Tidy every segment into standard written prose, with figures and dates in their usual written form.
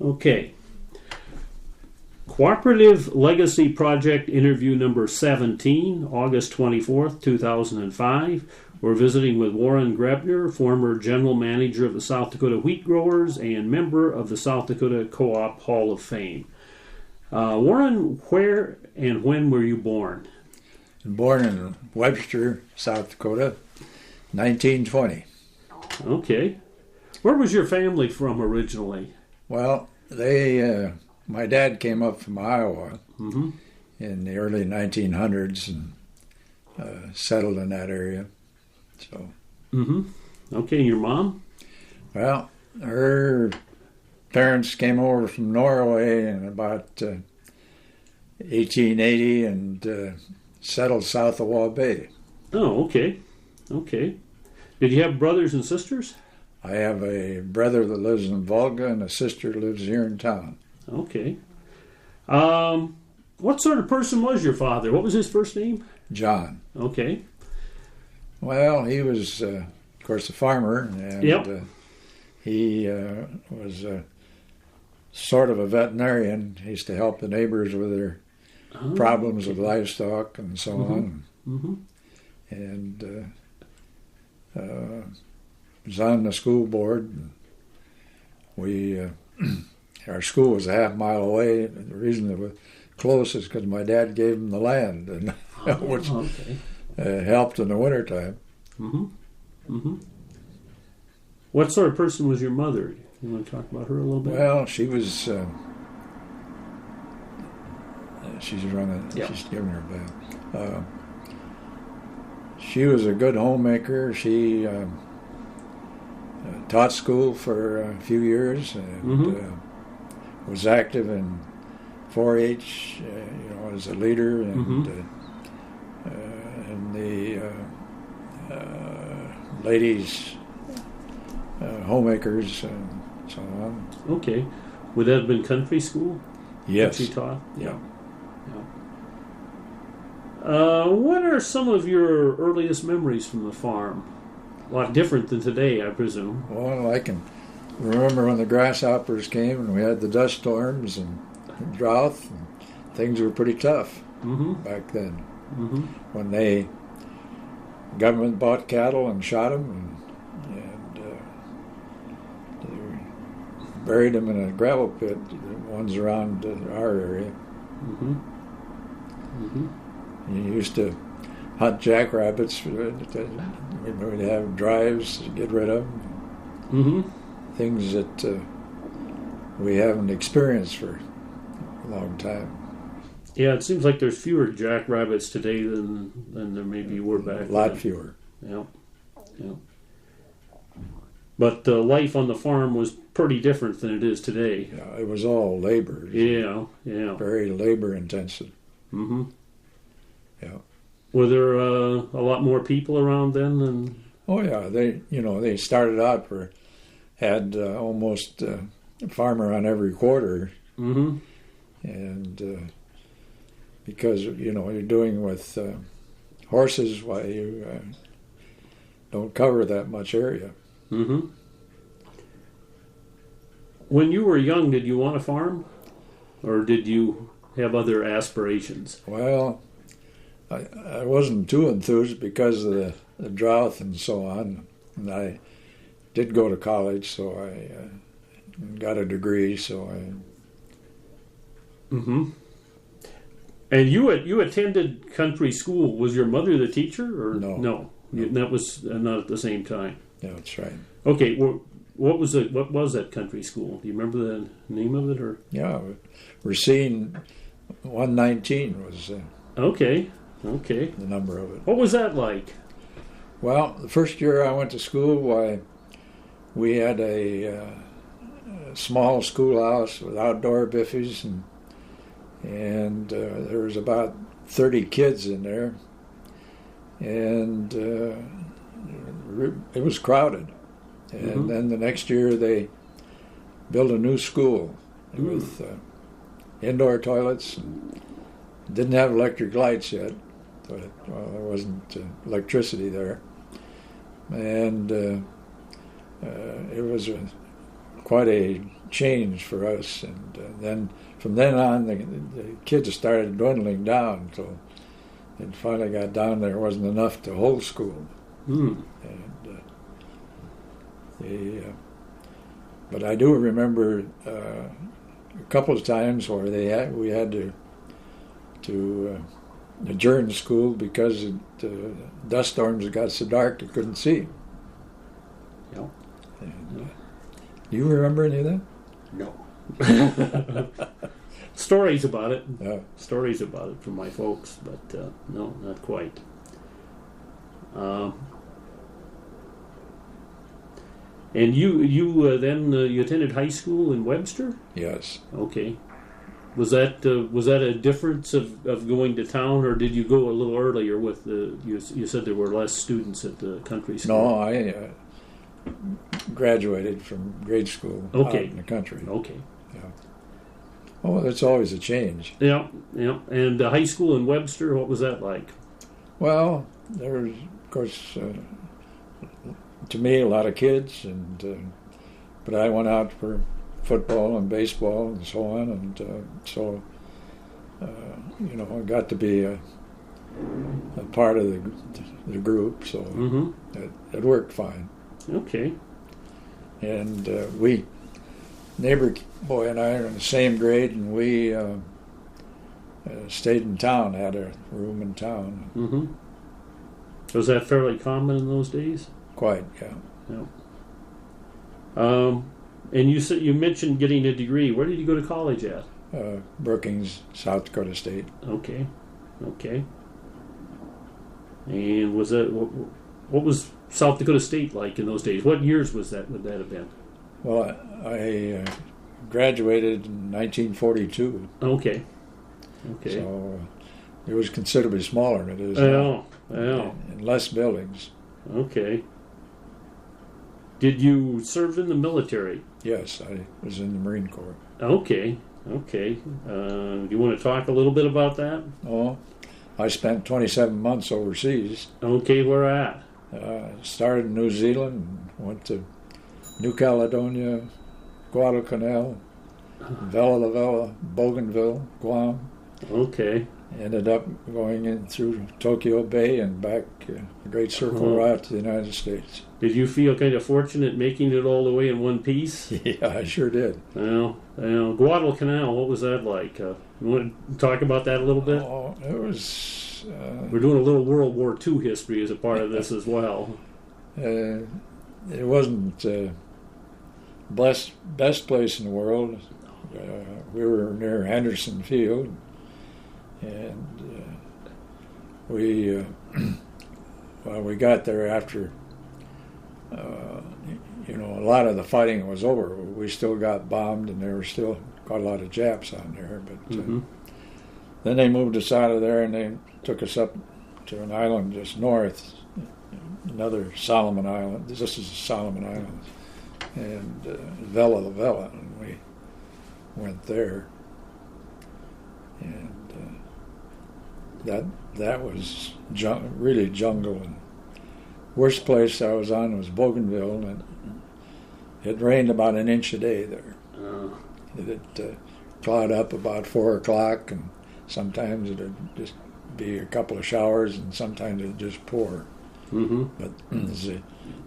Okay. Cooperative Legacy Project interview number 17, August 24th, 2005. We're visiting with Warren Grebner, former general manager of the South Dakota Wheat Growers and member of the South Dakota Co-op Hall of Fame. Warren, where and when were you born? Born in Webster, South Dakota, 1920. Okay. Where was your family from originally? Well, my dad came up from Iowa in the early 1900s and settled in that area. So. Okay, and your mom? Well, her parents came over from Norway in about 1880 and settled south of Waubay. Oh, okay. Okay. Did you have brothers and sisters? I have a brother that lives in Volga and a sister that lives here in town. Okay. What sort of person was your father? What was his first name? John. Okay. Well, he was, of course, a farmer, and he was sort of a veterinarian. He used to help the neighbors with their problems with livestock and so on. And was on the school board. We our school was a half mile away. The reason it was close is because my dad gave him the land, and which helped in the wintertime. What sort of person was your mother? You want to talk about her a little bit? Well, she was. She's running. Yeah. She's giving her a bath. She was a good homemaker. She taught school for a few years and was active in 4-H, as a leader and the ladies homemakers and so on. Okay. Would that have been country school? Yes. That she taught? Yeah. What are some of your earliest memories from the farm? A lot different than today, I presume. Well, I can remember when the grasshoppers came and we had the dust storms and drought. And things were pretty tough back then. When the government bought cattle and shot them and they buried them in a gravel pit, the ones around our area. You used to hunt jackrabbits. We'd have drives to get rid of them. Things that we haven't experienced for a long time. Yeah, it seems like there's fewer jackrabbits today than there maybe were back then. A lot fewer. Yeah. But life on the farm was pretty different than it is today. Yeah, it was all labor. Yeah. Very labor intensive. Yeah. Were there a lot more people around then than? Oh yeah, they started out had almost a farmer on every quarter, and because you're doing with horses, why you don't cover that much area. When you were young, did you want to farm, or did you have other aspirations? Well, I wasn't too enthused because of the drought and so on. And I did go to college, so I got a degree. So I. And you attended country school. Was your mother the teacher, or no? That was not at the same time. Yeah, that's right. Okay, what was that country school? Do you remember the name of it, or? Yeah, Racine 119 was. Okay. The number of it. What was that like? Well, the first year I went to school, we had a small schoolhouse with outdoor biffies, and there was about 30 kids in there, and it was crowded. And then the next year they built a new school with indoor toilets. And didn't have electric lights yet, but there wasn't electricity there. And it was quite a change for us. And then from then on, the kids started dwindling down until it finally got down there wasn't enough to hold school. Mm. And but I do remember a couple of times where we had to adjourn school because dust storms got so dark you couldn't see. Yeah. And, do you remember any of that? No. Stories about it. Yeah. Stories about it from my folks, but no, not quite. And you then you attended high school in Webster? Yes. Okay. Was that a difference of going to town, or did you go a little earlier with the? You said there were less students at the country school. No, I graduated from grade school out in the country. Okay. Yeah. Oh, that's always a change. Yeah, yeah. And high school in Webster, what was that like? Well, there was, of course, to me, a lot of kids, and but I went out for football and baseball and so on, and so I got to be a part of the group, so it worked fine. Okay. And neighbor boy and I are in the same grade, and we stayed in town, had a room in town. Mm-hmm. Was that fairly common in those days? Quite, yeah. Yeah. And you mentioned getting a degree. Where did you go to college at? Brookings, South Dakota State. Okay. And was that what was South Dakota State like in those days? What years would that have been? Well, I graduated in 1942. Okay. So it was considerably smaller than it is now. Yeah. And less buildings. Okay. Did you serve in the military? Yes, I was in the Marine Corps. Okay. Do you want to talk a little bit about that? Oh, I spent 27 months overseas. Okay, where at? Started in New Zealand, went to New Caledonia, Guadalcanal, Vella La Vella, Bougainville, Guam. Okay. Ended up going in through Tokyo Bay and back a great circle right to the United States. Did you feel kind of fortunate making it all the way in one piece? Yeah, I sure did. Well, Guadalcanal, what was that like? You want to talk about that a little bit? Oh, it was... We're doing a little World War II history as a part of this as well. It wasn't the best place in the world. We were near Henderson Field, and we got there after a lot of the fighting was over. We still got bombed, and there were still quite a lot of Japs on there. But then they moved us out of there, and they took us up to an island just north, another Solomon Island. This is Solomon Island, and Vella La Vella, and we went there, and that was really jungle. And worst place I was on was Bougainville, and it rained about an inch a day there. It cloud up about 4 o'clock, and sometimes it'd just be a couple of showers, and sometimes it'd just pour. But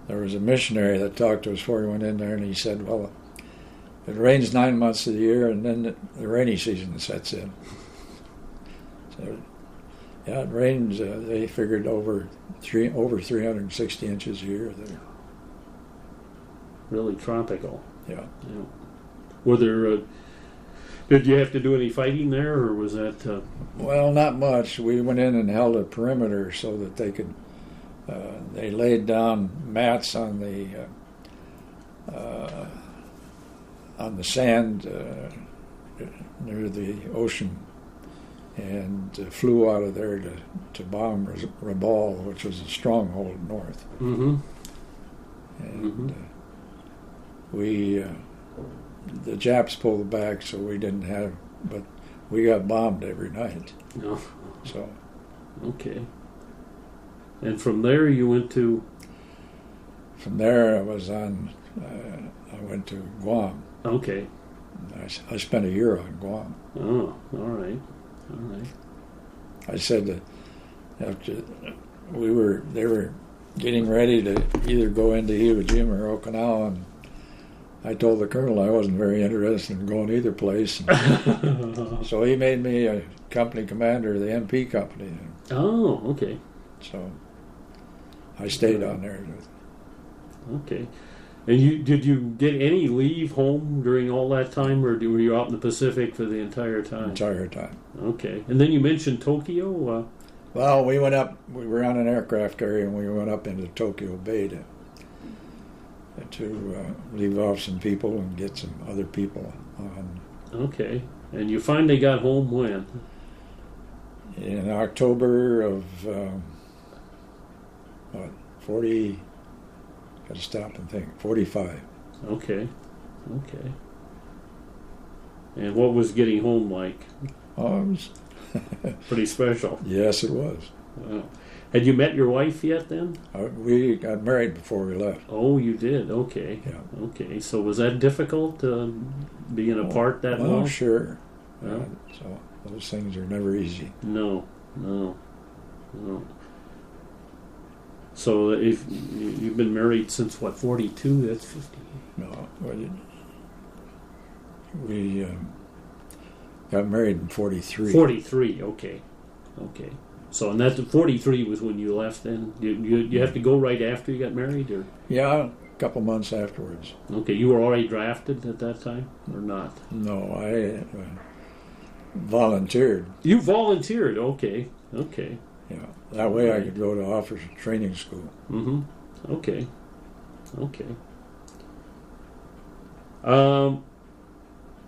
there was a missionary that talked to us before we went in there, and he said, well, it rains 9 months of the year, and then the rainy season sets in. So, yeah, it rains, they figured over 360 inches a year there. Really tropical. Yeah. Were there... did you have to do any fighting there, or was that... Well, not much. We went in and held a perimeter so that they could... they laid down mats on the sand near the ocean, and flew out of there to bomb Rabaul, which was a stronghold north. And the Japs pulled back, so we didn't have, but we got bombed every night. No. So. Okay. And from there you went to? From there I was on I went to Guam. Okay. I spent a year on Guam. Oh, all right. I said that after they were getting ready to either go into Iwo Jima or Okinawa, and I told the colonel I wasn't very interested in going either place. So he made me a company commander of the MP company. Oh, okay. So I stayed on there. Okay. And did you get any leave home during all that time, or were you out in the Pacific for the entire time? Entire time. Okay. And then you mentioned Tokyo. Well, we went up. We were on an aircraft carrier, and we went up into Tokyo Bay to leave off some people and get some other people on. Okay. And you finally got home when? In October of 40. Got to stop and think. 45. Okay. And what was getting home like? Oh, it was pretty special. Yes, it was. Wow. Had you met your wife yet then? We got married before we left. Oh, you did? Okay. Yeah. Okay. So was that difficult, being apart that long? Oh, sure. Yeah. So those things are never easy. No. So if you've been married since, what, 42? That's 50. No. We got married in 43. 43, okay. So, and that 43 was when you left then? You have to go right after you got married, or? Yeah, a couple months afterwards. Okay, you were already drafted at that time, or not? No, I volunteered. You volunteered, okay. Yeah, that way I could go to officer training school. Mm-hmm. Okay.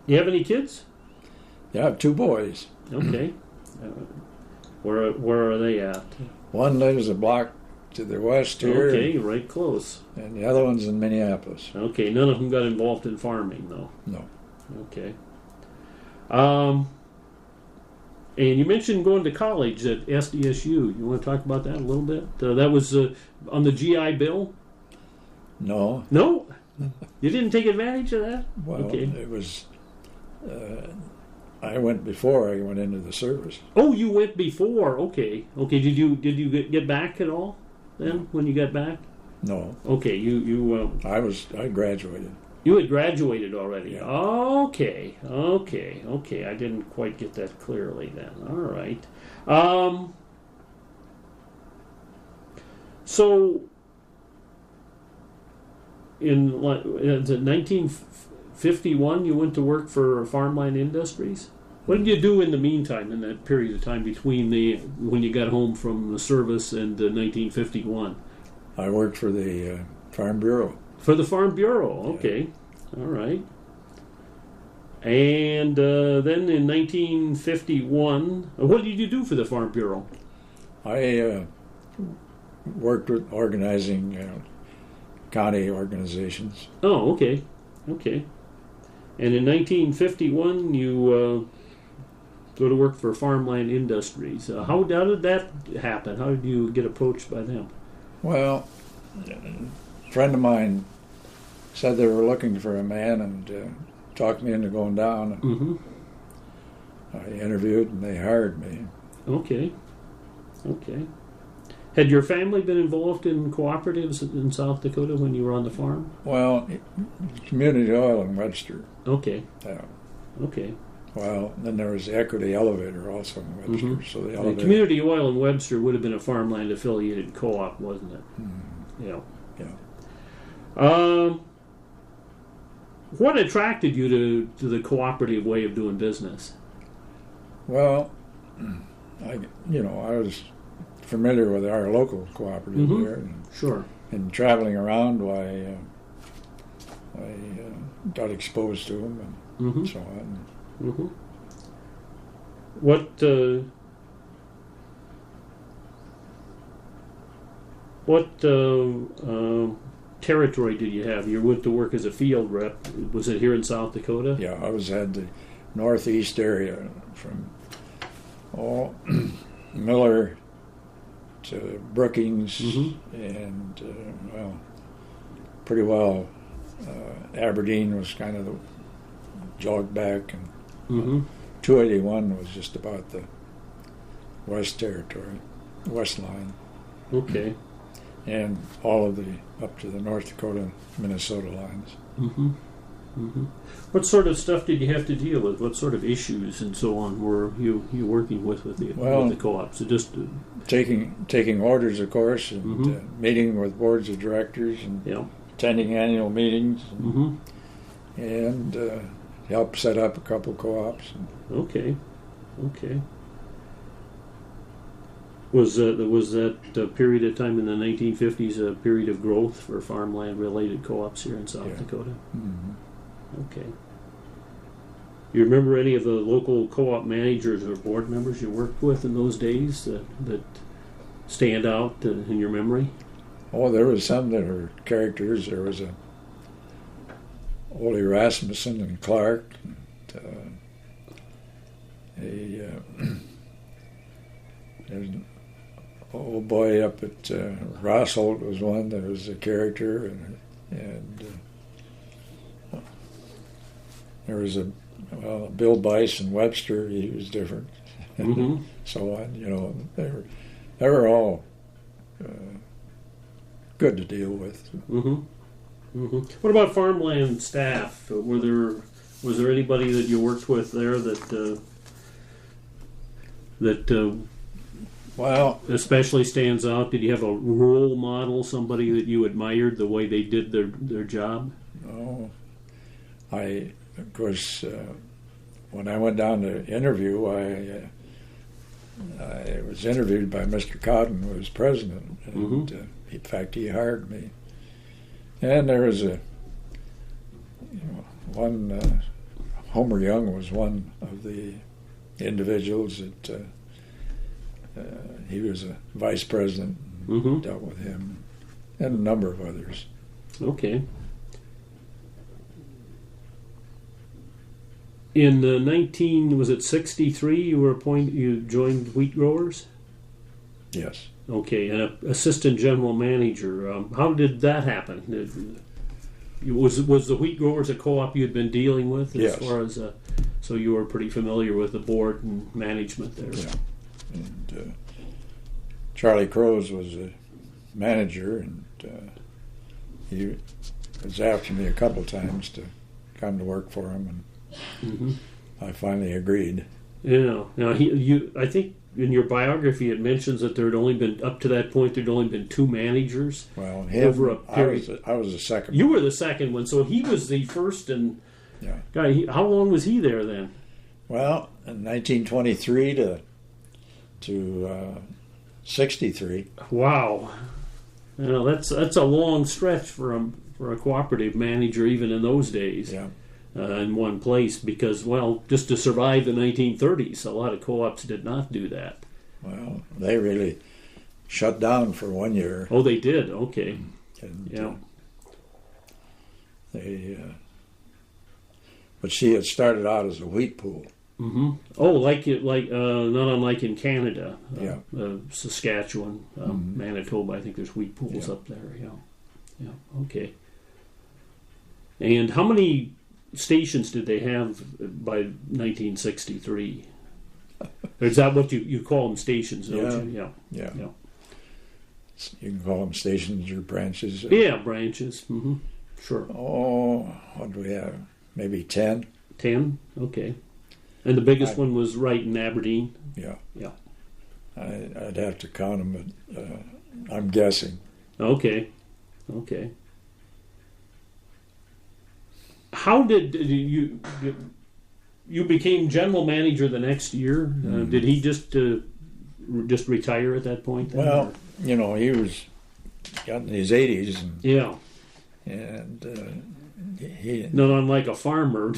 You have any kids? Yeah, I have 2 boys. Okay. Where are they at? One lives a block to the west here. Okay, right close. And the other one's in Minneapolis. Okay, none of them got involved in farming, though. No. Okay. And you mentioned going to college at SDSU. You want to talk about that a little bit? That was on the GI Bill? No. No? You didn't take advantage of that? Well, okay. It was... I went before I went into the service. Oh, you went before. Okay. Did you get back at all then when you got back? No. Okay. I graduated. You had graduated already. Yeah. Okay. I didn't quite get that clearly then. All right. So in 1951, you went to work for Farmland Industries. What did you do in the meantime, in that period of time between when you got home from the service and 1951? I worked for the Farm Bureau. For the Farm Bureau, okay. Yeah. All right. And then in 1951, what did you do for the Farm Bureau? I worked with organizing county organizations. Oh, okay. And in 1951, you go to work for Farmland Industries. How did that happen? How did you get approached by them? Well, a friend of mine said they were looking for a man and talked me into going down. And mm-hmm. I interviewed and they hired me. Okay. Had your family been involved in cooperatives in South Dakota when you were on the farm? Well, Community Oil in Webster. Okay. Yeah. Okay. Well, then there was the Equity Elevator also in Webster. Mm-hmm. So the elevator. Community Oil in Webster would have been a Farmland affiliated co-op, wasn't it? Mm-hmm. Yeah. Yeah. What attracted you to the cooperative way of doing business? Well, I was familiar with our local cooperative mm-hmm. there. And, sure. And traveling around, I got exposed to them and mm-hmm. so on. Mm-hmm. What territory did you have? You went to work as a field rep. Was it here in South Dakota? Yeah, I had the northeast area from Miller to Brookings mm-hmm. and pretty well Aberdeen was kind of the jog back, and Mm-hmm. 281 was just about the West Territory, West line, Okay. and all of the up to the North Dakota, Minnesota lines. Mm-hmm. Mm-hmm. What sort of stuff did you have to deal with? What sort of issues and so on were you working with the co-ops? So just taking orders, of course, and Mm-hmm. Meeting with boards of directors, and yeah. attending annual meetings, Mm-hmm. and help set up a couple co-ops. Okay. Okay. Was that period of time in the 1950s a period of growth for farmland-related co-ops here in South Dakota? Mm-hmm. Okay. You remember any of the local co-op managers or board members you worked with in those days that stand out in your memory? Oh, there was some that were characters. There was Ole Rasmussen and Clark. There's an old boy up at Rossholt was one that was a character, and there was Bill Bice and Webster. He was different, Mm-hmm. so on. You know, they were all good to deal with. Mm-hmm. Mm-hmm. What about farmland staff? Was there anybody that you worked with there that Well, especially stands out? Did you have a role model, somebody that you admired the way they did their job? oh, of course, when I went down to interview, I was interviewed by Mr. Cotton, who was president, and Mm-hmm. in fact, he hired me. And there was one. Homer Young was one of the individuals that he was a vice president. Mm-hmm. Dealt with him, and a number of others. Okay. In 1963, you joined Wheat Growers? Yes. Okay, and an assistant general manager. How did that happen? Was the Wheat Growers a co-op you had been dealing with? Yes. As far as, so you were pretty familiar with the board and management there. Yeah. And Charlie Crows was a manager, and he was after me a couple times to come to work for him, and Mm-hmm. I finally agreed. Yeah. Now, I think in your biography it mentions that there had only been, up to that point, there'd only been two managers. Well, over a period. I was the second. You were the second one, so he was the first. And Yeah. guy, how long was he there then? Well, in 1923 to 63. Wow. That's a long stretch for a cooperative manager, even in those days. Yeah. In one place, because, well, just to survive the 1930s, a lot of co-ops did not do that. Well, they really shut down for 1 year. Oh, they did. Okay. And, Yeah. But she had started out as a wheat pool. Mm-hmm. Oh, not unlike in Canada. Yeah. Saskatchewan, Mhm. Manitoba. I think there's wheat pools Yeah. up there. Yeah. Yeah. Okay. And how many stations did they have by 1963? Is that what you call them, stations, don't you? Yeah. Yeah. You can call them stations or branches. Yeah, branches. Mm-hmm. Sure. Oh, what do we have? Maybe 10? 10? Okay. And the biggest one was right in Aberdeen? Yeah. Yeah. I'd have to count them, but I'm guessing. Okay. How did you became general manager the next year? Did he just retire at that point? Then, Well, he was got in his 80s, and he not unlike a farmer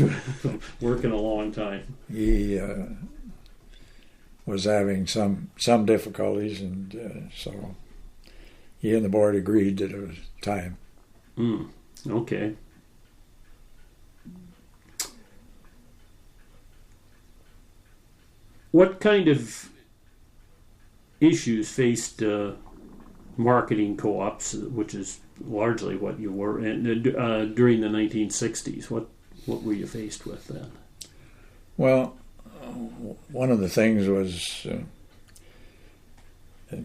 working a long time. He was having some difficulties, and so he and the board agreed that it was time. Okay. What kind of issues faced marketing co-ops, which is largely what you were. And during the 1960s, what were you faced with then? Well, one of the things was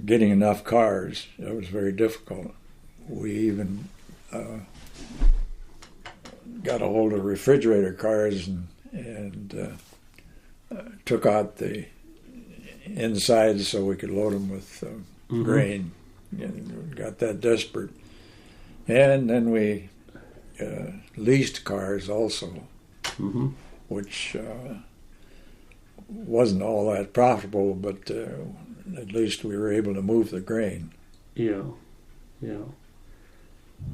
getting enough cars. It was very difficult. We even got a hold of refrigerator cars and took out the inside so we could load them with grain. And got that desperate. And then we leased cars also, which wasn't all that profitable, but at least we were able to move the grain. Yeah.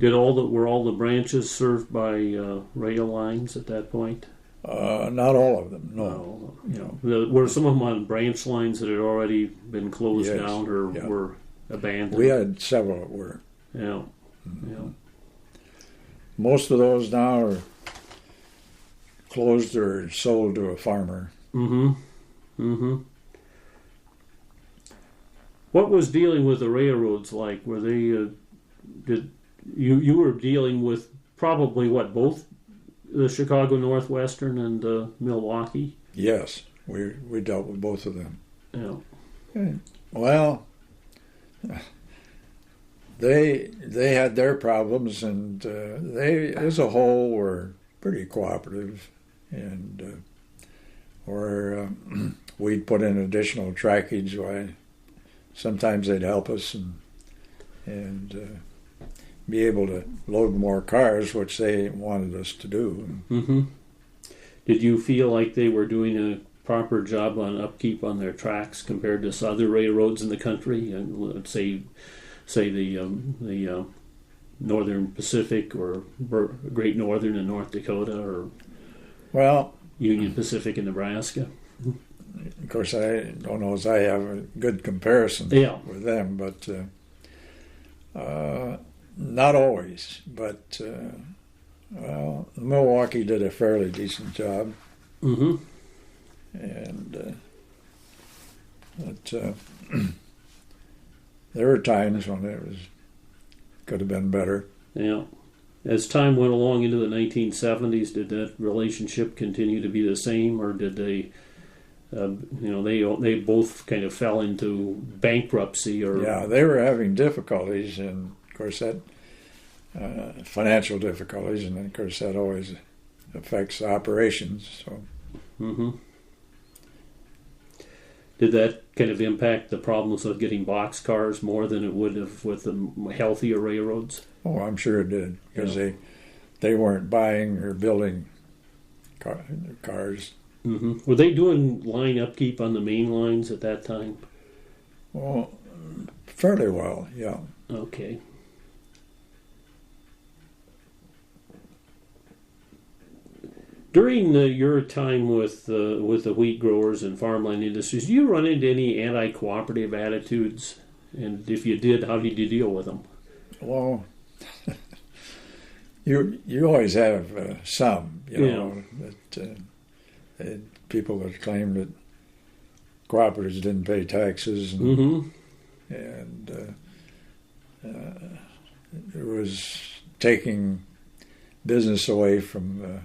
Were all the branches served by rail lines at that point? Not all of them, no. Were some of them on branch lines that had already been closed down or were abandoned? We had several that were. Yeah. Most of those now are closed or sold to a farmer. What was dealing with the railroads like? Were they? You were dealing with probably both the Chicago Northwestern and Milwaukee? Yes, we dealt with both of them. Yeah. Well, they had their problems, and they, as a whole, were pretty cooperative, and where we'd put in additional trackage. Why, sometimes they'd help us and be able to load more cars, which they wanted us to do. Did you feel like they were doing a proper job on upkeep on their tracks compared to other railroads in the country? And let's say the Northern Pacific or Great Northern in North Dakota, or Union Pacific in Nebraska. Of course, I don't know as I have a good comparison with them, but not always. But Milwaukee did a fairly decent job, and there were times when it could have been better. Yeah. As time went along into the 1970s, did that relationship continue to be the same, or did they? They both kind of fell into bankruptcy, or they were having difficulties, and of course that financial difficulties, and then of course that always affects operations. So, did that kind of impact the problems of getting box cars more than it would have with the healthier railroads? Oh, I'm sure it did, because they weren't buying or building cars. Were they doing line upkeep on the main lines at that time? Well, fairly well, yeah. Okay. During your time with the wheat growers and farmland industries, do you run into any anti-cooperative attitudes? And if you did, how did you deal with them? Well, you always have some, that people that claim that cooperatives didn't pay taxes, and it was taking business away from.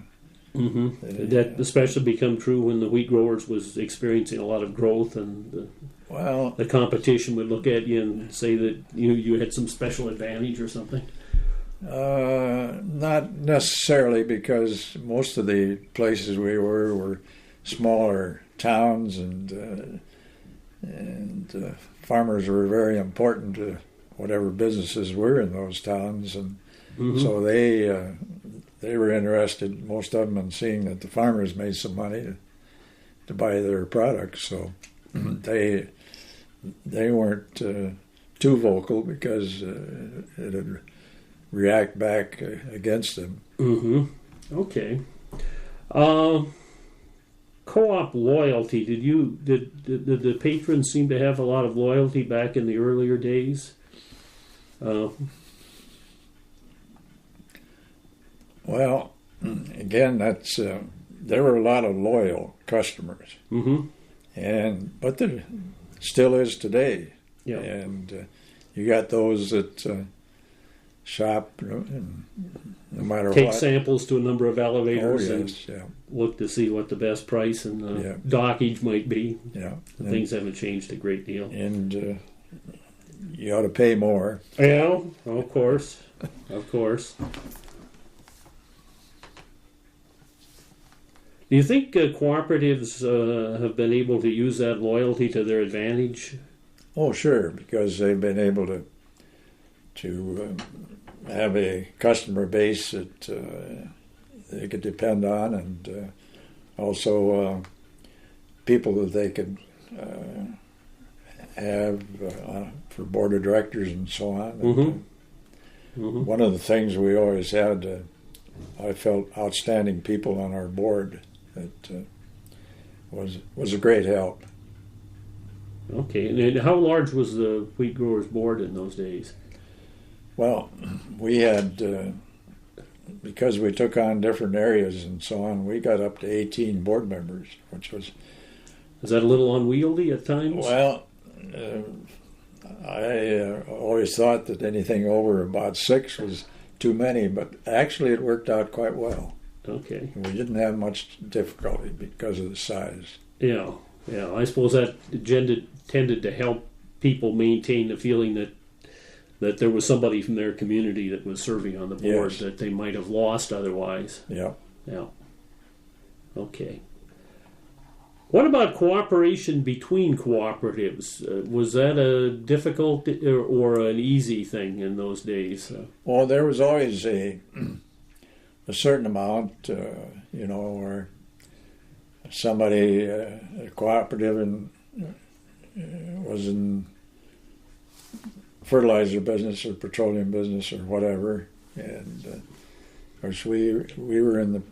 That especially become true when the wheat growers was experiencing a lot of growth, and the competition would look at you and say that you had some special advantage or something. Not necessarily, because most of the places we were smaller towns, and farmers were very important to whatever businesses were in those towns, and so they were interested, most of them, in seeing that the farmers made some money to buy their products. So they weren't too vocal, because it'd react back against them. Okay. Co-op loyalty. Did the patrons seem to have a lot of loyalty back in the earlier days? Well, again, that's there were a lot of loyal customers, but there still is today. Yeah. And you got those that shop, and no matter Take what. samples to a number of elevators and Yeah. look to see what the best price and dockage might be. Yeah. Things haven't changed a great deal. And you ought to pay more. Yeah, of course. Of course. Do you think cooperatives have been able to use that loyalty to their advantage? Oh, sure, because they've been able to have a customer base that they could depend on, and also people that they could have for board of directors and so on. And, one of the things we always had, I felt outstanding people on our board that was a great help. Okay, and how large was the wheat growers board in those days? Well, we had, because we took on different areas and so on, we got up to 18 board members, which was... Is that a little unwieldy at times? Well, I always thought that anything over about 6 was too many, but actually it worked out quite well. Okay. We didn't have much difficulty because of the size. Yeah. I suppose that tended to help people maintain the feeling that there was somebody from their community that was serving on the board that they might have lost otherwise. Yeah. Okay. What about cooperation between cooperatives? Was that a difficult or an easy thing in those days? Well, there was always a certain amount, where somebody, a cooperative was in fertilizer business or petroleum business or whatever, and of course we weren't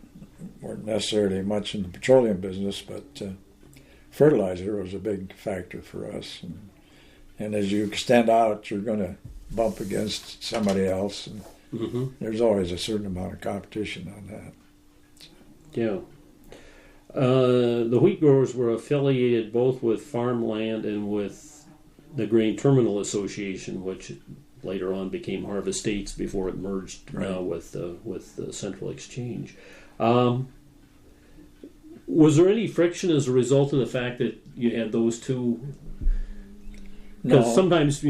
necessarily much in the petroleum business, but fertilizer was a big factor for us, and as you extend out, you're going to bump against somebody else, and there's always a certain amount of competition on that. Yeah. The wheat growers were affiliated both with Farmland and with the Grain Terminal Association, which later on became Harvest States before it merged with the Central Exchange. Was there any friction as a result of the fact that you had those two? Because sometimes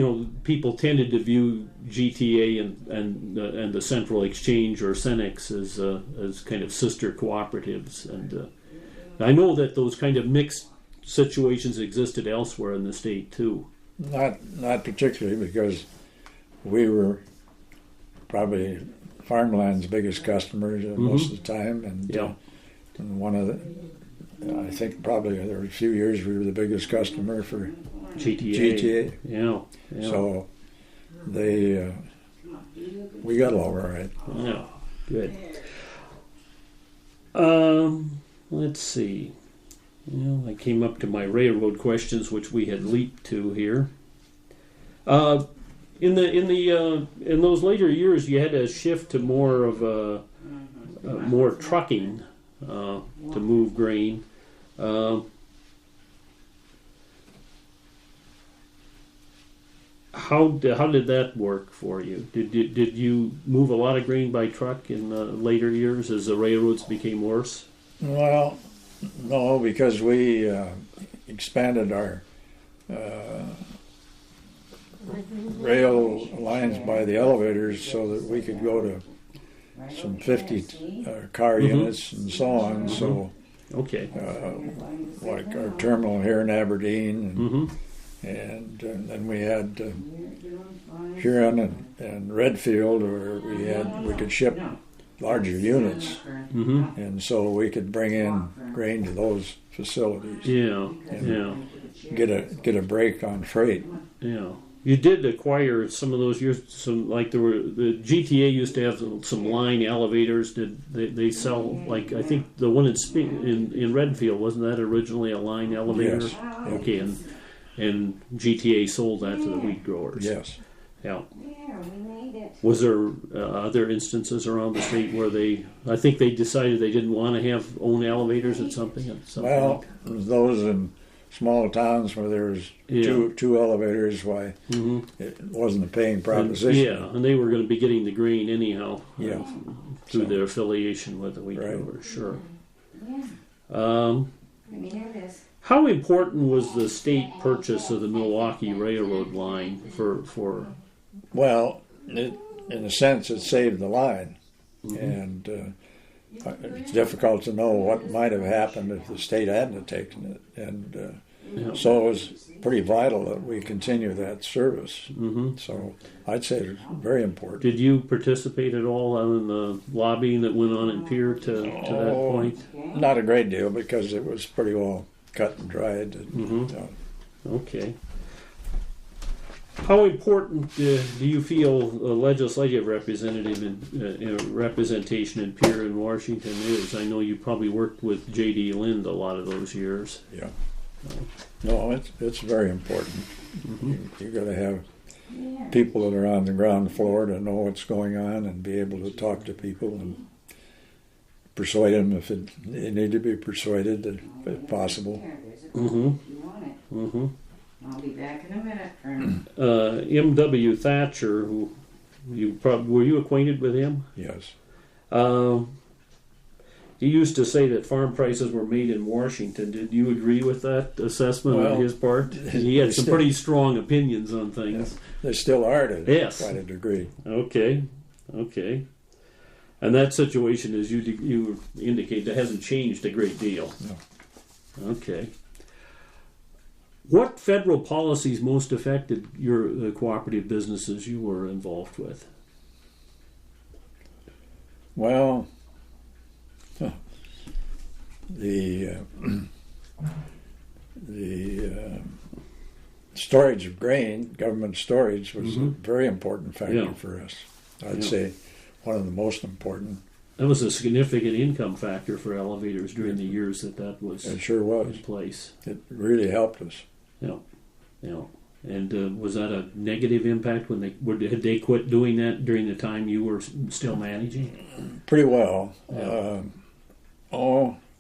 people tended to view GTA and the Central Exchange or Cenex as kind of sister cooperatives, and I know that those kind of mixed situations existed elsewhere in the state too. Not particularly, because we were probably Farmland's biggest customers most of the time, and one of I think probably there were a few years we were the biggest customer for GTA. Yeah. So we got along all right. Yeah, good. Let's see. I came up to my railroad questions, which we had leaped to here. In those later years, you had to shift to more of more trucking to move grain. How did that work for you? Did you move a lot of grain by truck in the later years as the railroads became worse? Well, no, because we expanded our rail lines by the elevators so that we could go to some 50 car units and so on. So, like our terminal here in Aberdeen, and then we had Huron and Redfield, where we could ship larger units, and so we could bring in grain to those facilities. Get a break on freight. Yeah. You did acquire some of those years. The GTA used to have some line elevators. Did they sell, like, I think the one in Redfield, wasn't that originally a line elevator? Yes. Okay, and GTA sold that to the wheat growers. Yes. Yeah. Was there other instances around the state where I think they decided they didn't want to own elevators at something? Well, those in small towns where there's two elevators, why it wasn't a paying proposition. Yeah, and they were going to be getting the grain anyhow. Yeah. Through their affiliation with the wheat growers, sure. How important was the state purchase of the Milwaukee Railroad line for? Well, in a sense, it saved the line, and it's difficult to know what might have happened if the state hadn't taken it, and so it was pretty vital that we continue that service. So I'd say it's very important. Did you participate at all in the lobbying that went on in Pierre to that point? Not a great deal, because it was pretty well cut and dried. Okay. How important do you feel legislative representation in Pierre and Washington is? I know you probably worked with J.D. Lind a lot of those years. Yeah. No, it's very important. You got to have people that are on the ground floor to know what's going on and be able to talk to people and persuade them if they need to be persuaded, if possible. I'll be back in a minute, friend. M.W. Thatcher, who were you acquainted with him? Yes. He used to say that farm prices were made in Washington. Did you agree with that assessment on his part? He had some pretty strong opinions on things. Yeah, they still are to quite a degree. Okay. And that situation, as you indicate, that hasn't changed a great deal. No. Okay. What federal policies most affected the cooperative businesses you were involved with? Well, the storage of grain, government storage, was a very important factor for us. I'd say one of the most important. That was a significant income factor for elevators during the years that was. It sure was in place. It really helped us. Yeah. And was that a negative impact when had they quit doing that during the time you were still managing? Pretty well. Yeah.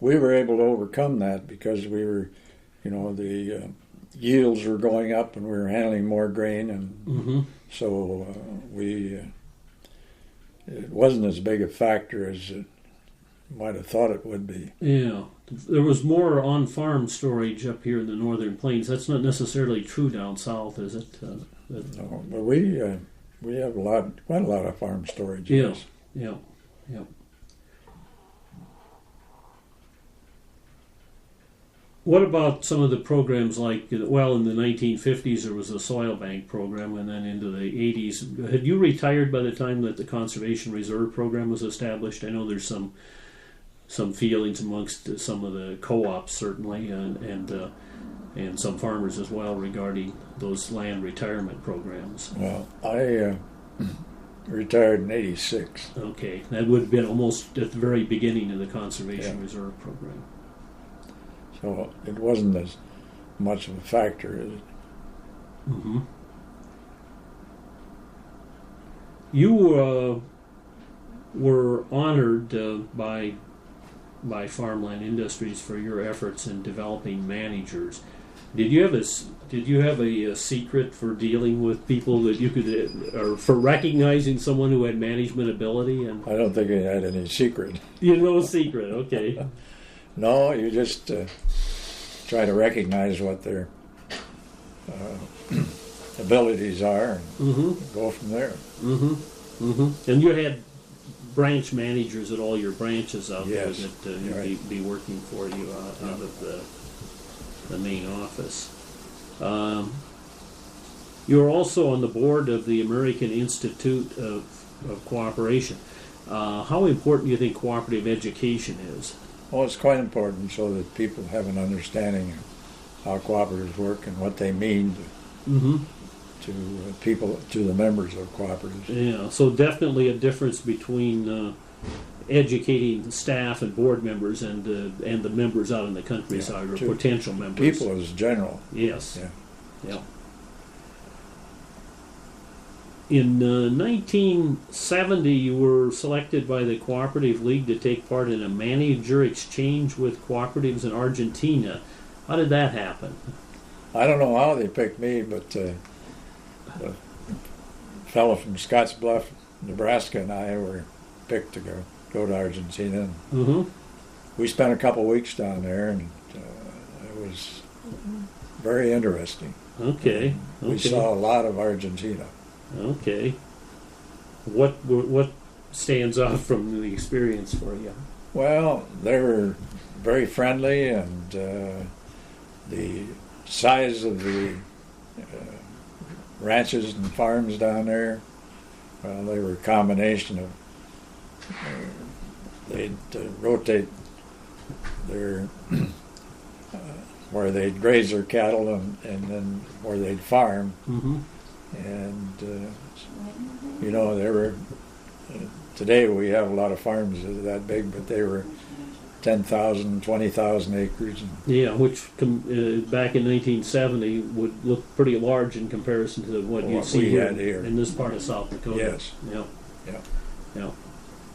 We were able to overcome that because we were, the yields were going up and we were handling more grain, and so it wasn't as big a factor as it might have thought it would be. Yeah. There was more on-farm storage up here in the Northern Plains. That's not necessarily true down south, is it? No, but we have quite a lot of farm storage. Yes. Yeah. What about some of the programs like, in the 1950s there was a soil bank program, and then into the 80s. Had you retired by the time that the Conservation Reserve Program was established? I know there's some feelings amongst some of the co-ops, certainly, and some farmers as well, regarding those land retirement programs. Well, I retired in '86. Okay, that would have been almost at the very beginning of the Conservation Reserve Program. So it wasn't as much of a factor as it. You were honored by Farmland Industries for your efforts in developing managers. Did you have a secret for dealing with people that you could, or for recognizing someone who had management ability? And I don't think I had any secret. No secret. Okay. No, you just try to recognize what their abilities are and go from there. And you had branch managers at all your branches out there that would be working for you out of the main office. You're also on the board of the American Institute of Cooperation. How important do you think cooperative education is? Well, it's quite important so that people have an understanding of how cooperatives work and what they mean to people, to the members of cooperatives. Yeah, so definitely a difference between educating the staff and board members and the members out in the countryside, or potential members. People as general. Yes. Yeah. In 1970, you were selected by the Cooperative League to take part in a manager exchange with cooperatives in Argentina. How did that happen? I don't know how they picked me, but a fellow from Scottsbluff, Nebraska, and I were picked to go to Argentina. Mm-hmm. We spent a couple weeks down there, and it was very interesting. Okay. We saw a lot of Argentina. Okay. What stands out from the experience for you? Well, they were very friendly, and the size of the ranches and farms down there, they were a combination of, they'd rotate their, where they'd graze their cattle and then where they'd farm. Mm-hmm. And, they were, today we have a lot of farms that are that big, but they were 10,000, 20,000 acres. Yeah, which back in 1970 would look pretty large in comparison to what you see here in this part of South Dakota. Yes. Yeah. Yeah. Yeah.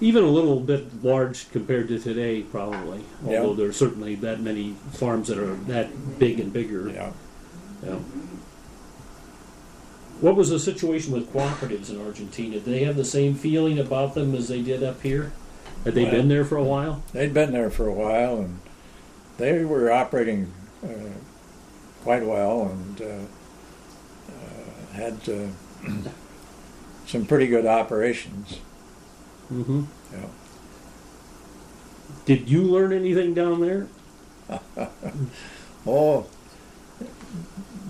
Even a little bit large compared to today, probably. Although there's certainly that many farms that are that big and bigger. Yeah. Yeah. What was the situation with cooperatives in Argentina? Did they have the same feeling about them as they did up here? Had they been there for a while? They'd been there for a while, and they were operating quite well, and had some pretty good operations. Mm-hmm. Yeah. Did you learn anything down there? Oh,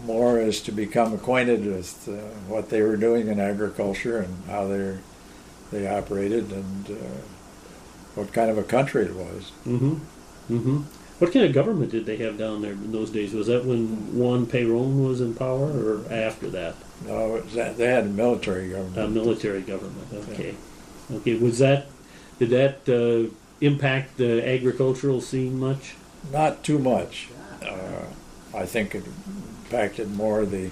more is to become acquainted with what they were doing in agriculture and how they operated, and what kind of a country it was. Mm-hmm. Mm-hmm. What kind of government did they have down there in those days? Was that when Juan Perón was in power, or after that? No, it was they had a military government. A military government. Okay. Yeah. Okay. Did that impact the agricultural scene much? Not too much. I think it impacted more the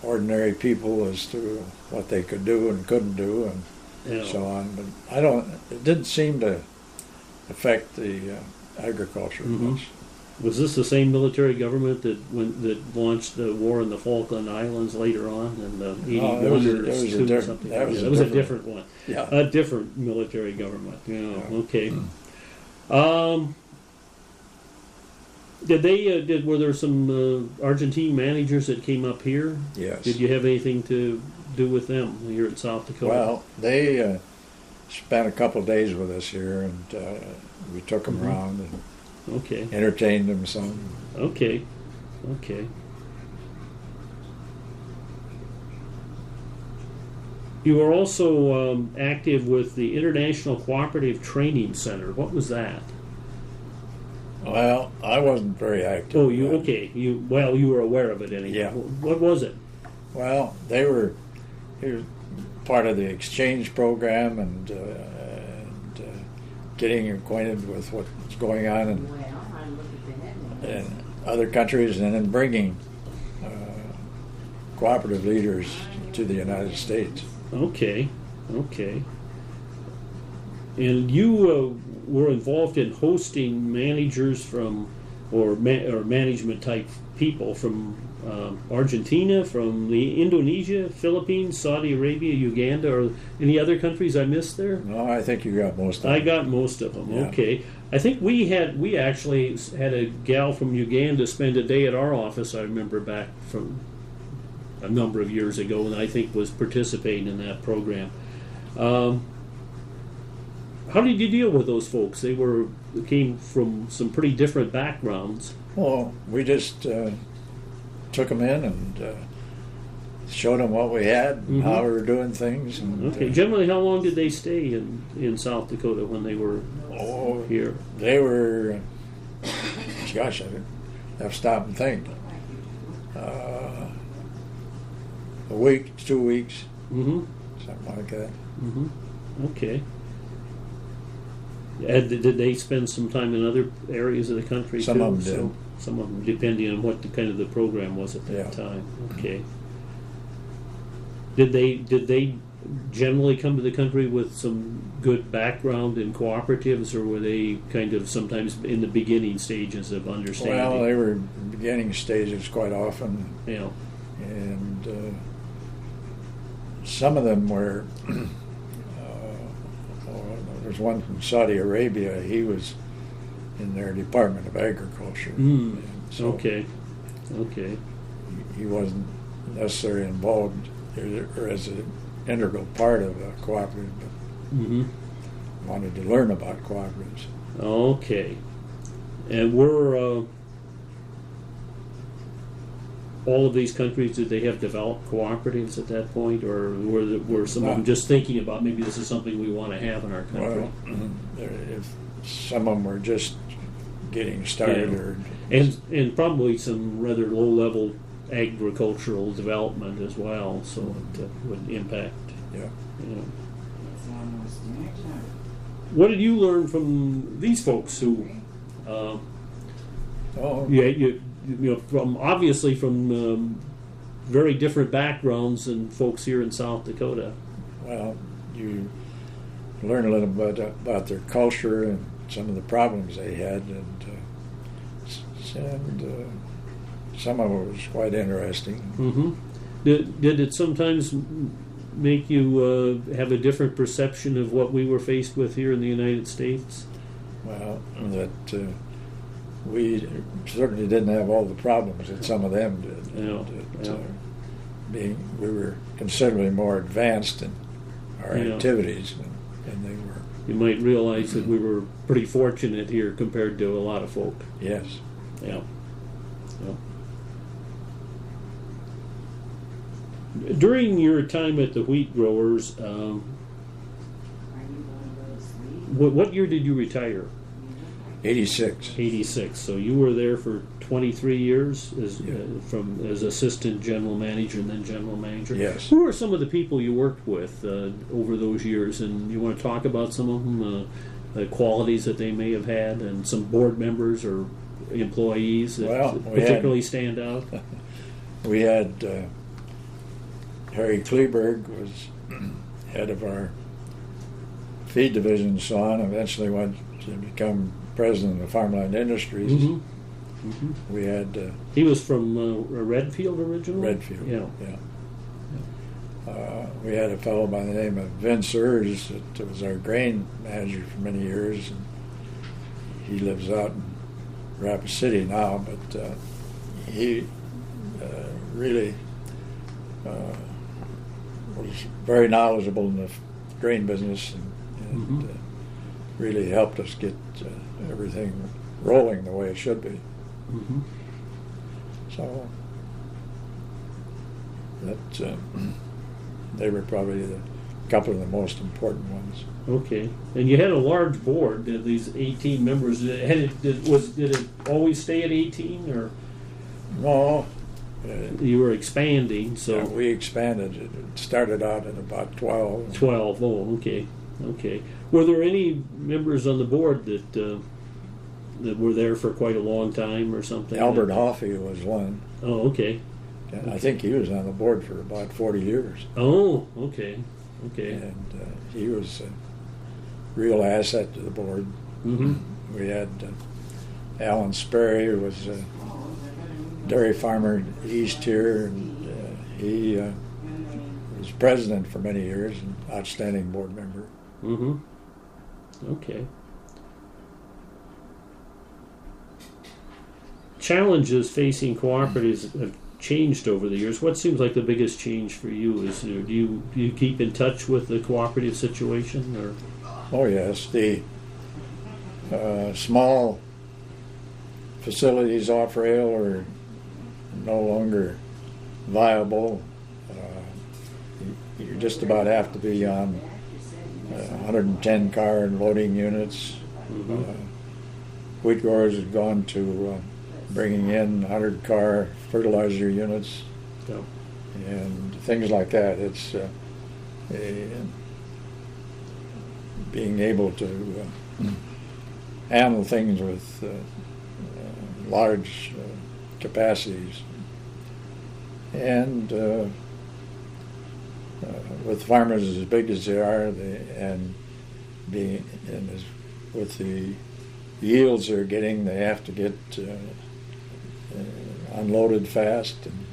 ordinary people as to what they could do and couldn't do, and so on. But it didn't seem to affect the agriculture much. Was this the same military government that launched the war in the Falkland Islands later on in the 81 or something? That was a different one. Yeah. A different military government. Yeah. Okay. Were there some Argentine managers that came up here? Yes. Did you have anything to do with them here in South Dakota? Well, they spent a couple of days with us here, and we took them around and entertained them some. Okay. You were also active with the International Cooperative Training Center. What was that? Well, I wasn't very active. Oh, you were aware of it anyway. Yeah. What was it? Well, they were part of the exchange program, and getting acquainted with what's going on in other countries, and then bringing cooperative leaders to the United States. Okay. And you were involved in hosting managers from, or management type people from Argentina, from the Indonesia, Philippines, Saudi Arabia, Uganda, or any other countries I missed there? No, I think you got most of them. I got most of them. Yeah. Okay. I think we actually had a gal from Uganda spend a day at our office. I remember back from a number of years ago, and I think was participating in that program. How did you deal with those folks? They came from some pretty different backgrounds. Well, we just took them in and showed them what we had and how we were doing things. And, Generally, how long did they stay in South Dakota when they were here? They were, gosh, I have to stop and think. A week, 2 weeks, something like that. Okay. Did they spend some time in other areas of the country Some too? of them did. Some of them, depending on what the kind of the program was at that time. Okay. Did they generally come to the country with some good background in cooperatives, or were they kind of sometimes in the beginning stages of understanding? Well, they were beginning stages quite often. Yeah. And some of them were, there's one from Saudi Arabia. He was in their Department of Agriculture. So Okay. he wasn't necessarily involved or as an integral part of a cooperative, but Mm-hmm. wanted to learn about cooperatives. Okay. And were all of these countries, did they have developed cooperatives at that point, or were some of them just thinking about maybe this is something we want to have in our country? Well, if some of them were just getting started, Yeah. or And probably some rather low-level agricultural development as well, so it would impact. yeah. It's almost dinner time. What did you learn from these folks who, Oh, you know, from obviously from very different backgrounds than folks here in South Dakota? well, you learn a little bit about their culture and some of the problems they had, and some of it was quite interesting. Mm-hmm. Did it sometimes make you have a different perception of what we were faced with here in the United States? Well, that we certainly didn't have all the problems that some of them did. Yeah, yeah. We were considerably more advanced in our Yeah. activities than they were. You might realize that we were pretty fortunate here compared to a lot of folk. Yes. Yeah. During your time at the wheat growers, Are you going to go to sleep? what year did you retire? 86. 86. So you were there for 23 years as Yeah. as assistant general manager and then general manager. Yes. Who are some of the people you worked with over those years? And you want to talk about some of them, the qualities that they may have had, and some board members or employees that Well, we particularly stand out? We had Harry Kleberg was head of our feed division and so on. Eventually went to become president of Farmland Industries. Mm-hmm. Mm-hmm. We had He was from Redfield originally? Redfield. Yeah. We had a fellow by the name of Vince Ers that was our grain manager for many years, and he lives out in Rapid City now, but he really was very knowledgeable in the grain business, and Mhm. really helped us get everything rolling the way it should be. Mm-hmm. So that they were probably the couple of the most important ones. Okay, and you had a large board. These 18 members. Did it always stay at 18, or No, you were expanding? So we expanded. It started out at about 12. 12. Oh, okay, okay. Were there any members on the board that were there for quite a long time, or something? Albert Hoffey was one. Oh, okay. And I think he was on the board for about 40 years. Oh, okay, okay. And he was a real asset to the board. Mm-hmm. We had Alan Sperry, who was a dairy farmer east here, and he was president for many years, an outstanding board member. Mm-hmm. Okay. Challenges facing cooperatives have changed over the years. What seems like the biggest change for you? Is do you keep in touch with the cooperative situation, or? Oh yes, the small facilities off rail are no longer viable. You just about have to be on 110 car loading units. Mm-hmm. Wheat growers have gone to bringing in 100 car fertilizer units, Yeah. and things like that. It's being able to handle things with large capacities, and with farmers as big as they are, with the yields they're getting, they have to get unloaded fast and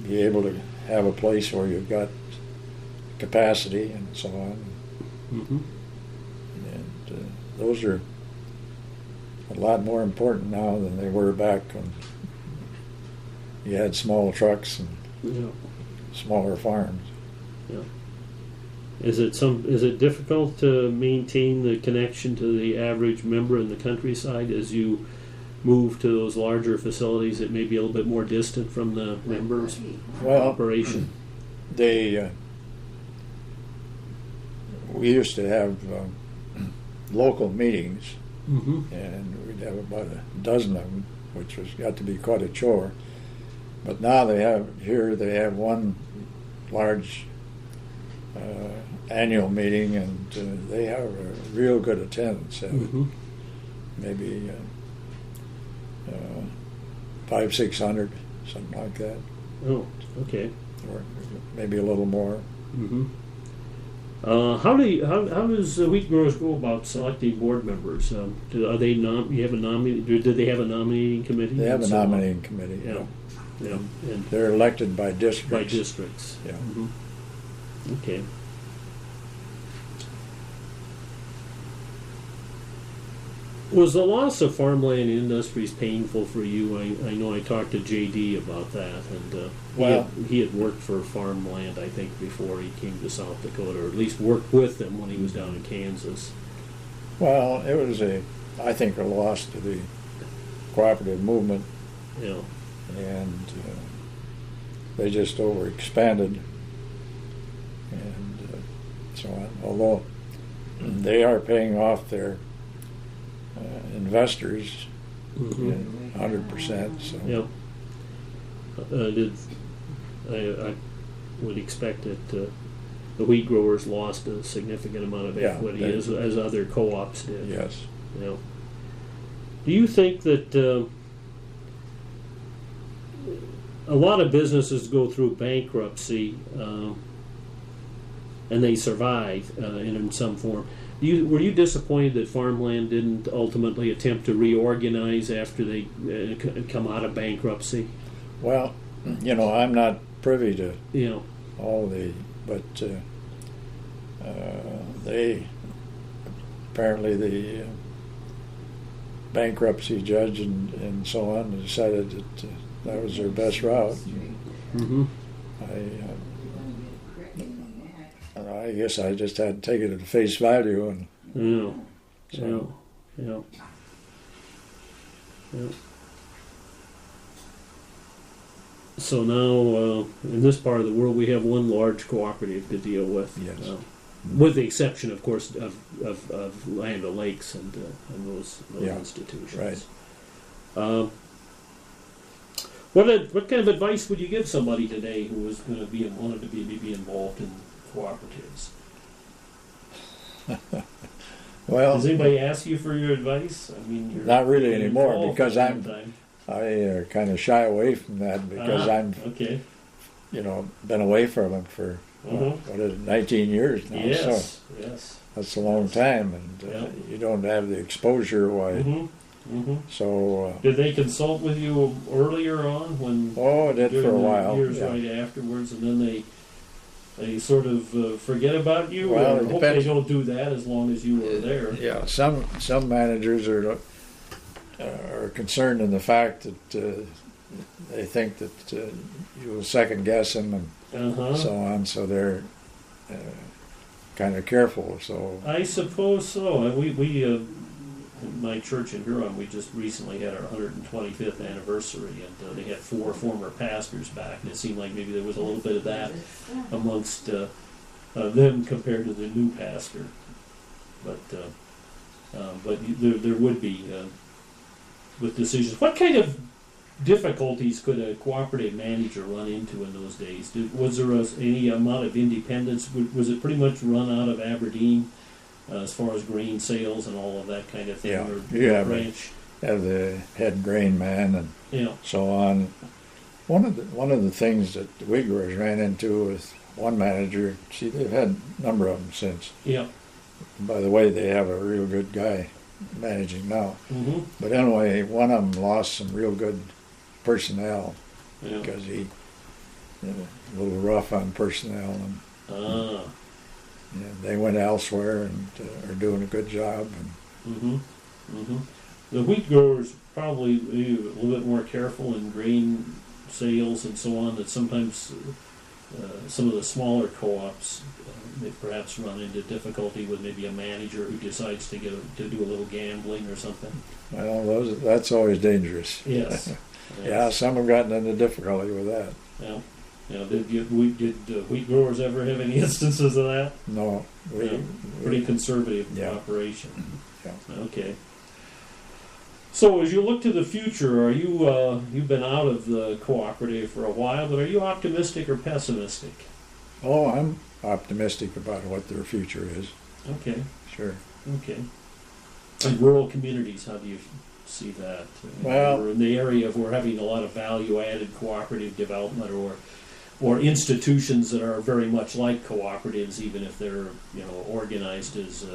be able to have a place where you've got capacity and so on. Mm-hmm. And those are a lot more important now than they were back when you had small trucks and smaller farms. Yeah. Is it difficult to maintain the connection to the average member in the countryside as you move to those larger facilities that may be a little bit more distant from the members' operation? We used to have local meetings, Mm-hmm. and we'd have about a dozen of them, which got to be quite a chore. But now they have one large annual meeting, and they have a real good attendance. Mm-hmm. Maybe 500-600, something like that. Oh, okay. Or maybe a little more. Mm-hmm. How does wheat growers go about selecting board members? Did they have a nominating committee? They have a nominating committee. Yeah. Yeah. And they're elected by districts. by districts. Yeah. Mm-hmm. Okay. Was the loss of Farmland Industries painful for you? I know I talked to JD about that, and he had worked for Farmland, I think, before he came to South Dakota, or at least worked with them when he was down in Kansas. Well, it was I think, a loss to the cooperative movement. Yeah. And they just overexpanded and so on. Although they are paying off their investors 100%. So. Yep. I would expect that the wheat growers lost a significant amount of equity as other co-ops did. Yes. Yeah. Do you think that a lot of businesses go through bankruptcy and they survive in some form? Were you disappointed that Farmland didn't ultimately attempt to reorganize after they come out of bankruptcy? Well, I'm not privy to all but they apparently the bankruptcy judge and so on decided that that was their best route. Mm-hmm. I guess I just had to take it at face value, and Yeah. So now, in this part of the world, we have one large cooperative to deal with. Yes. With the exception, of course, of Land O'Lakes and those institutions. Right. What kind of advice would you give somebody today who was going to wanted to be involved in cooperatives? Well, does anybody ask you for your advice? I mean, you're not really anymore, because I kind of shy away from that because I'm been away from it for 19 years now. Yes, so yes, that's a long time, and you don't have the exposure. So did they consult with you earlier on when? Oh, it did for a while. Years right afterwards, and then they sort of forget about you. Well, or hope they don't do that as long as you were there. Yeah, some managers are concerned in the fact that they think that you will second guess them and so on. So they're kind of careful. So I suppose so. We my church in Huron, we just recently had our 125th anniversary, and they had 4 former pastors back, and it seemed like maybe there was a little bit of that amongst them compared to the new pastor. But there would be with decisions. What kind of difficulties could a cooperative manager run into in those days? Was there any amount of independence? Was it pretty much run out of Aberdeen? As far as grain sales and all of that kind of thing, you have the head grain man and so on, One of the things that the wheat growers ran into with one manager, see, they've had a number of them since. Yeah. By the way, they have a real good guy managing now. Mm-hmm. But anyway, one of them lost some real good personnel Yeah. because he a little rough on personnel, and Ah. they went elsewhere and are doing a good job. And Mm-hmm. Mm-hmm. The wheat growers probably be a little bit more careful in grain sales and so on. That sometimes some of the smaller co-ops may perhaps run into difficulty with maybe a manager who decides to do a little gambling or something. well, that's always dangerous. Yes. Yeah, some have gotten into difficulty with that. Yeah. Yeah. Did wheat growers ever have any instances of that? No, Pretty conservative Yeah. operation. Yeah. Okay. So as you look to the future, are you you've been out of the cooperative for a while, but are you optimistic or pessimistic? Oh, I'm optimistic about what their future is. Okay. Sure. Okay. And rural communities, how do you see that? Well- Or in the area of we're having a lot of value-added cooperative development, or institutions that are very much like cooperatives, even if they're organized as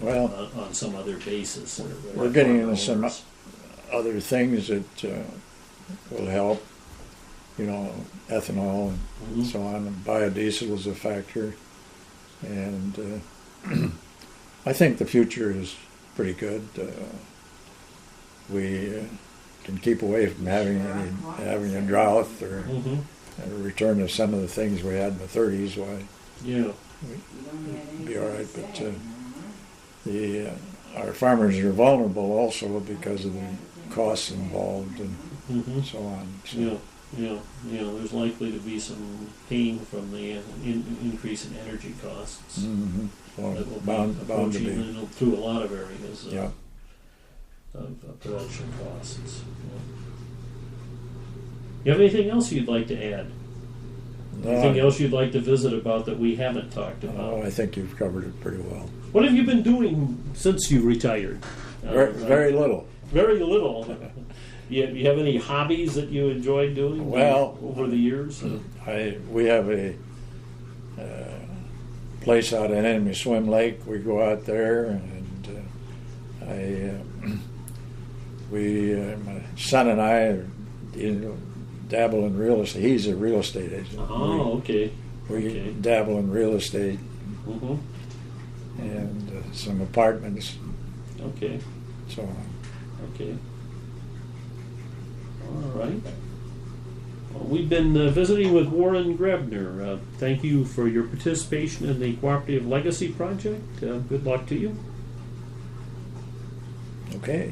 Well, on some other basis. we're getting into some other things that will help. Ethanol and Mhm. so on. And biodiesel is a factor, and I think the future is pretty good. We can keep away from having a drought or Mhm. a return to some of the things we had in the 30s. Why, Yeah. we'd be all right, but our farmers are vulnerable also because of the costs involved and Mhm. so on. So, Yeah. There's likely to be some pain from the increase in energy costs. mhm. Well, That will be bound to approaching be. through a lot of areas Yeah. of production costs. You have anything else you'd like to add? Anything else you'd like to visit about that we haven't talked about? Oh, I think you've covered it pretty well. What have you been doing since you retired? Very little. Very little. You have any hobbies that you enjoyed doing Well, over the years? We have a place out in Enemy Swim Lake. We go out there, and my son and I dabble in real estate. He's a real estate agent. Oh, okay. We dabble in real estate Mm-hmm. and some apartments, Okay. so on. Okay. All right. Well, we've been visiting with Warren Grebner. Thank you for your participation in the Cooperative Legacy Project. Good luck to you. Okay.